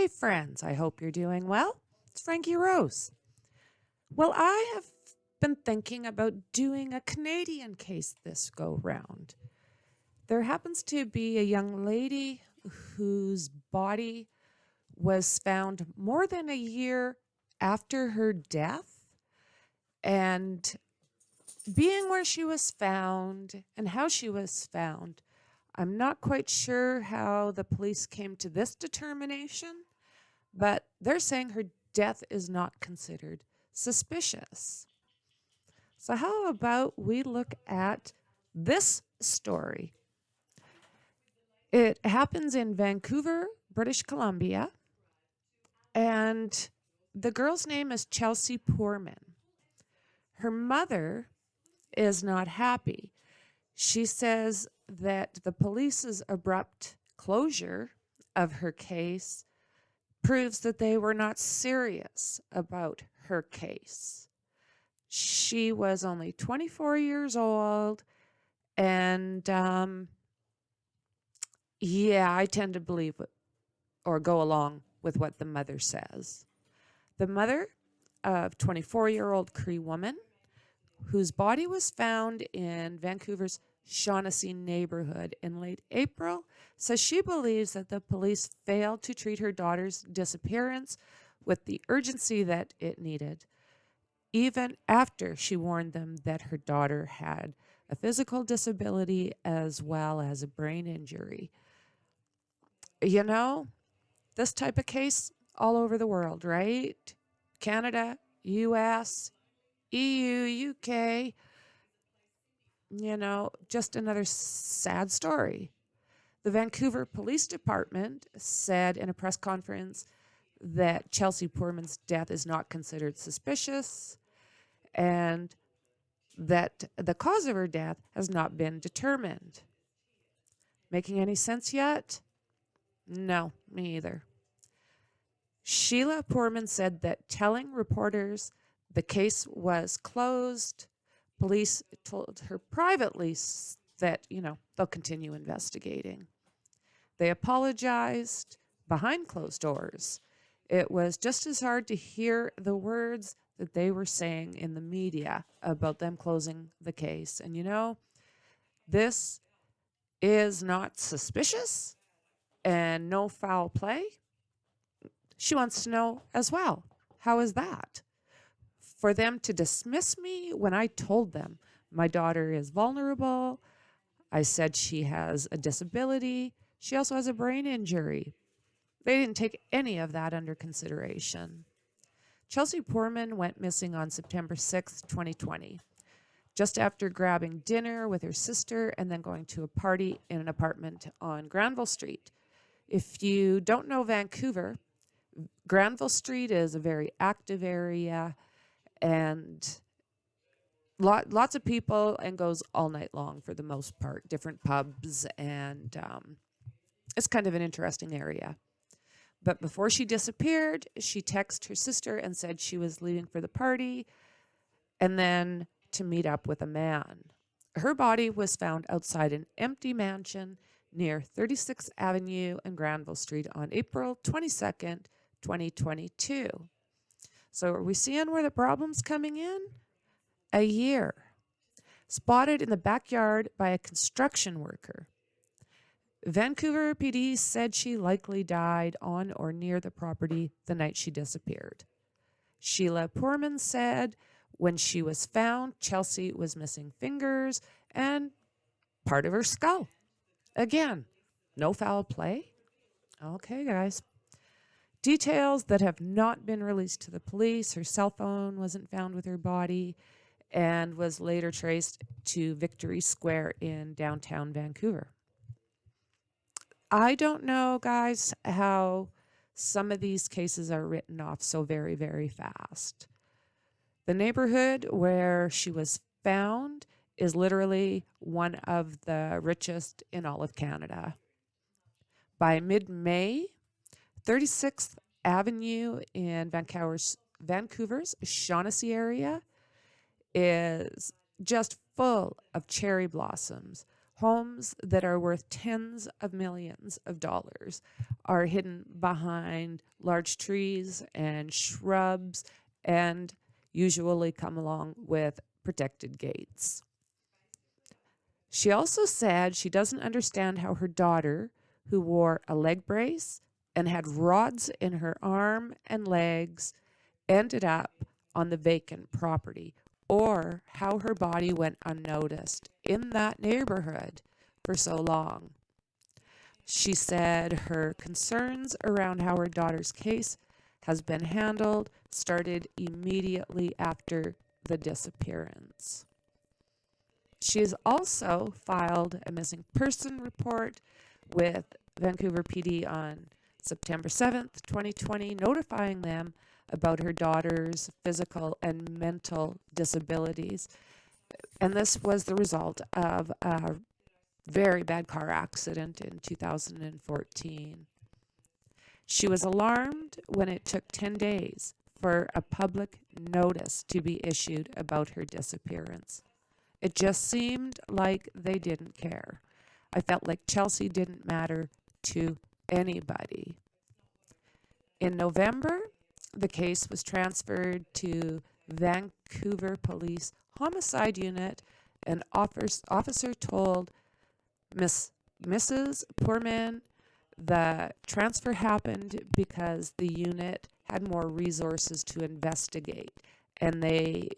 Hey friends, I hope you're doing well. It's Frankie Rose. Well, I have been thinking about doing a Canadian case this go round. There happens to be a young lady whose body was found more than a year after her death, and being where she was found and how she was found, I'm not quite sure how the police came to this determination, but they're saying her death is not considered suspicious. So, how about we look at this story? It happens in Vancouver, British Columbia, and the girl's name is Chelsea Poorman. Her mother is not happy. She says that the police's abrupt closure of her case proves that they were not serious about her case. She was only 24 years old, and I tend to believe or go along with what the mother says. The mother of 24-year-old Cree woman whose body was found in Vancouver's Shaughnessy neighborhood in late April, says she believes that the police failed to treat her daughter's disappearance with the urgency that it needed, even after she warned them that her daughter had a physical disability as well as a brain injury. You know, this type of case all over the world, right? Canada, US, EU, UK, just another sad story. The Vancouver Police Department said in a press conference that Chelsea Poorman's death is not considered suspicious and that the cause of her death has not been determined. Making any sense yet? No, me either. Sheila Poorman said that telling reporters the case was closed, police told her privately that, they'll continue investigating. They apologized behind closed doors. It was just as hard to hear the words that they were saying in the media about them closing the case. And this is not suspicious and no foul play. She wants to know as well, how is that? For them to dismiss me when I told them my daughter is vulnerable, I said she has a disability, she also has a brain injury. They didn't take any of that under consideration. Chelsea Poorman went missing on September 6, 2020, just after grabbing dinner with her sister and then going to a party in an apartment on Granville Street. If you don't know Vancouver, Granville Street is a very active area and lots of people, and goes all night long for the most part, different pubs, and it's kind of an interesting area. But before she disappeared, she texted her sister and said she was leaving for the party and then to meet up with a man. Her body was found outside an empty mansion near 36th Avenue and Granville Street on April 22nd, 2022. So are we seeing where the problem's coming in? A year. Spotted in the backyard by a construction worker. Vancouver PD said she likely died on or near the property the night she disappeared. Sheila Poorman said when she was found, Chelsea was missing fingers and part of her skull. Again, no foul play? Okay, guys. Details that have not been released to the police. Her cell phone wasn't found with her body and was later traced to Victory Square in downtown Vancouver. I don't know, guys, how some of these cases are written off so very, very fast. The neighborhood where she was found is literally one of the richest in all of Canada. By mid-May, 36th Avenue in Vancouver's Shaughnessy area is just full of cherry blossoms, Homes that are worth tens of millions of dollars are hidden behind large trees and shrubs and usually come along with protected gates. She also said she doesn't understand how her daughter, who wore a leg brace and had rods in her arm and legs, ended up on the vacant property, or how her body went unnoticed in that neighborhood for so long. She said her concerns around how her daughter's case has been handled started immediately after the disappearance. She has also filed a missing person report with Vancouver PD on September 7th, 2020, notifying them about her daughter's physical and mental disabilities. And this was the result of a very bad car accident in 2014. She was alarmed when it took 10 days for a public notice to be issued about her disappearance. It just seemed like they didn't care. I felt like Chelsea didn't matter to anybody. In November, the case was transferred to Vancouver Police Homicide Unit. An officer told Mrs. Poorman the transfer happened because the unit had more resources to investigate, and they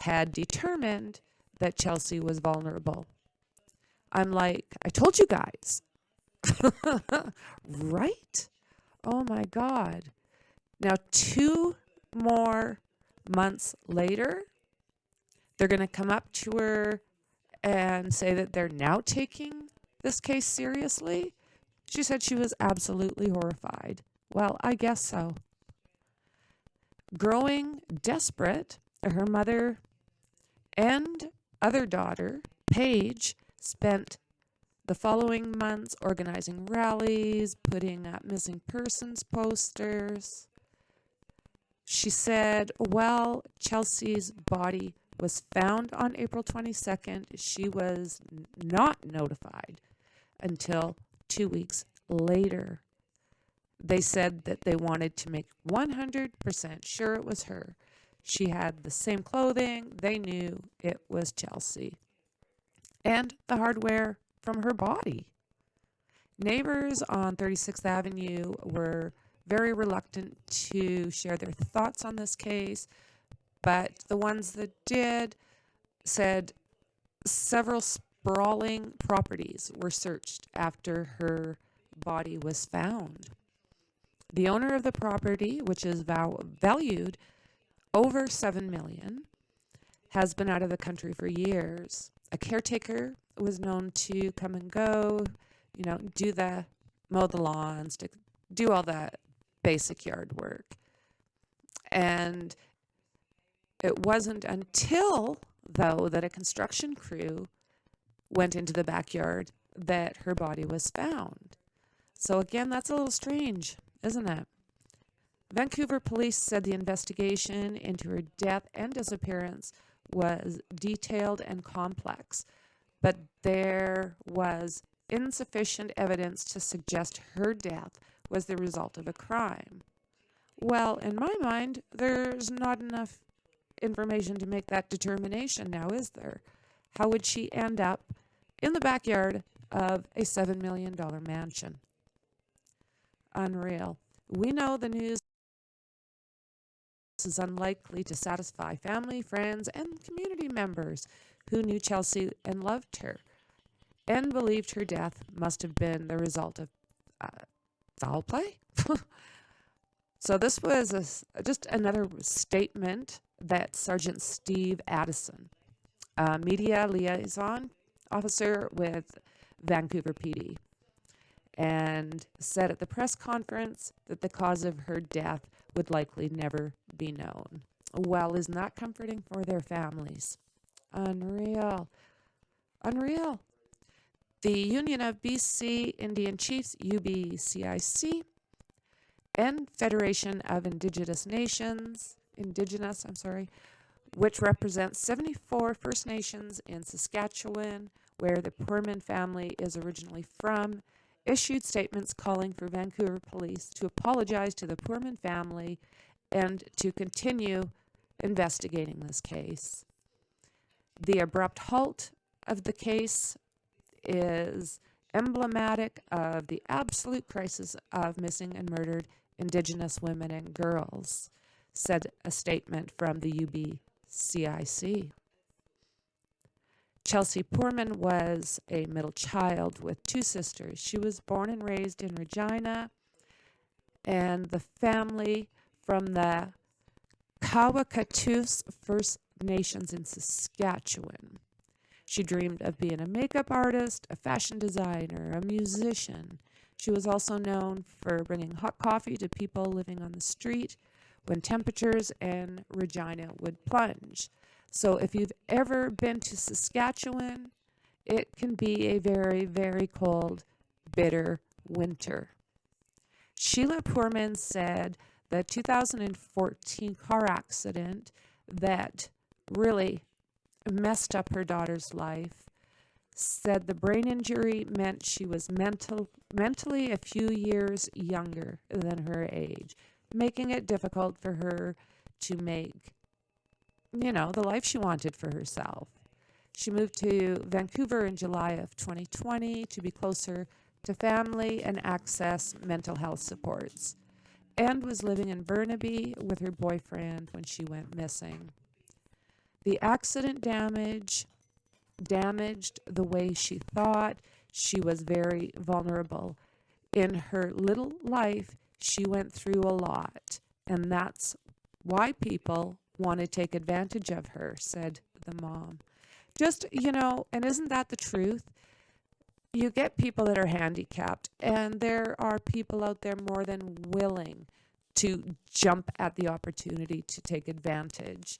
had determined that Chelsea was vulnerable. I'm like, I told you guys. Right? Oh my God. Now, 2 more months later, they're going to come up to her and say that they're now taking this case seriously. She said she was absolutely horrified. Well, I guess so. Growing desperate, her mother and other daughter, Paige, spent the following months organizing rallies, putting up missing persons posters. She said, well, Chelsea's body was found on April 22nd. She was not notified until 2 weeks later. They said that they wanted to make 100% sure it was her. She had the same clothing. They knew it was Chelsea. And the hardware from her body. Neighbors on 36th Avenue were very reluctant to share their thoughts on this case, but the ones that did said several sprawling properties were searched after her body was found. The owner of the property, which is valued over $7 million, has been out of the country for years. A caretaker was known to come and go, mow the lawns, to do all that basic yard work. And it wasn't until, though, that a construction crew went into the backyard that her body was found. So again, that's a little strange, isn't it? Vancouver police said the investigation into her death and disappearance was detailed and complex, but there was insufficient evidence to suggest her death was the result of a crime. Well, in my mind, there's not enough information to make that determination now, is there? How would she end up in the backyard of a $7 million mansion? Unreal. We know the news is unlikely to satisfy family, friends, and community members who knew Chelsea and loved her and believed her death must have been the result of foul play. So this was just another statement that Sergeant Steve Addison, media liaison officer with Vancouver PD, and said at the press conference that the cause of her death would likely never be known. Well, isn't that comforting for their families? Unreal. Unreal. The Union of BC Indian Chiefs, UBCIC, and Federation of Indigenous, which represents 74 First Nations in Saskatchewan, where the Poorman family is originally from, issued statements calling for Vancouver police to apologize to the Poorman family and to continue investigating this case. The abrupt halt of the case is emblematic of the absolute crisis of missing and murdered Indigenous women and girls, said a statement from the UBCIC. Chelsea Poorman was a middle child with two sisters. She was born and raised in Regina, and the family from the Kawakatus First Nations in Saskatchewan. She dreamed of being a makeup artist, a fashion designer, a musician. She was also known for bringing hot coffee to people living on the street when temperatures in Regina would plunge. So if you've ever been to Saskatchewan, it can be a very, very cold, bitter winter. Sheila Poorman said the 2014 car accident that really messed up her daughter's life, said the brain injury meant she was mentally a few years younger than her age, making it difficult for her to make, the life she wanted for herself. She moved to Vancouver in July of 2020 to be closer to family and access mental health supports, and was living in Burnaby with her boyfriend when she went missing. The accident damaged the way she thought. She was very vulnerable. In her little life, she went through a lot, and that's why people want to take advantage of her, said the mom. Just, and isn't that the truth? You get people that are handicapped, and there are people out there more than willing to jump at the opportunity to take advantage.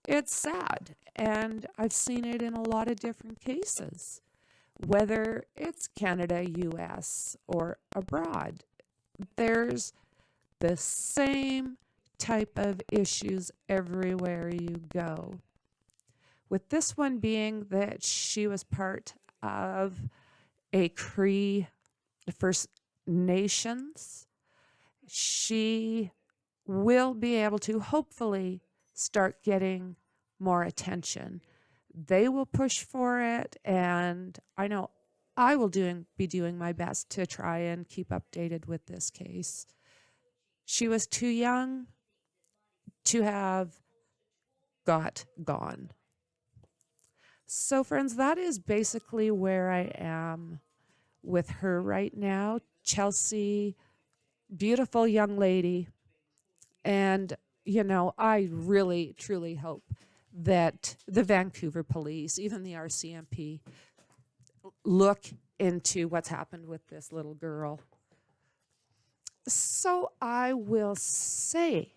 It's sad, and I've seen it in a lot of different cases, whether it's Canada, US, or abroad. There's the same type of issues everywhere you go. With this one being that she was part of a Cree First Nations, she will be able to hopefully start getting more attention. They will push for it, and I know I will be doing my best to try and keep updated with this case. She was too young to have got gone. So, friends, that is basically where I am with her right now. Chelsea, beautiful young lady. And, I really, truly hope that the Vancouver police, even the RCMP, look into what's happened with this little girl. So I will say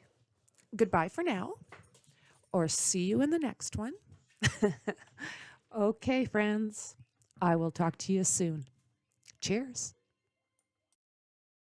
goodbye for now, or see you in the next one. Okay, friends, I will talk to you soon. Cheers.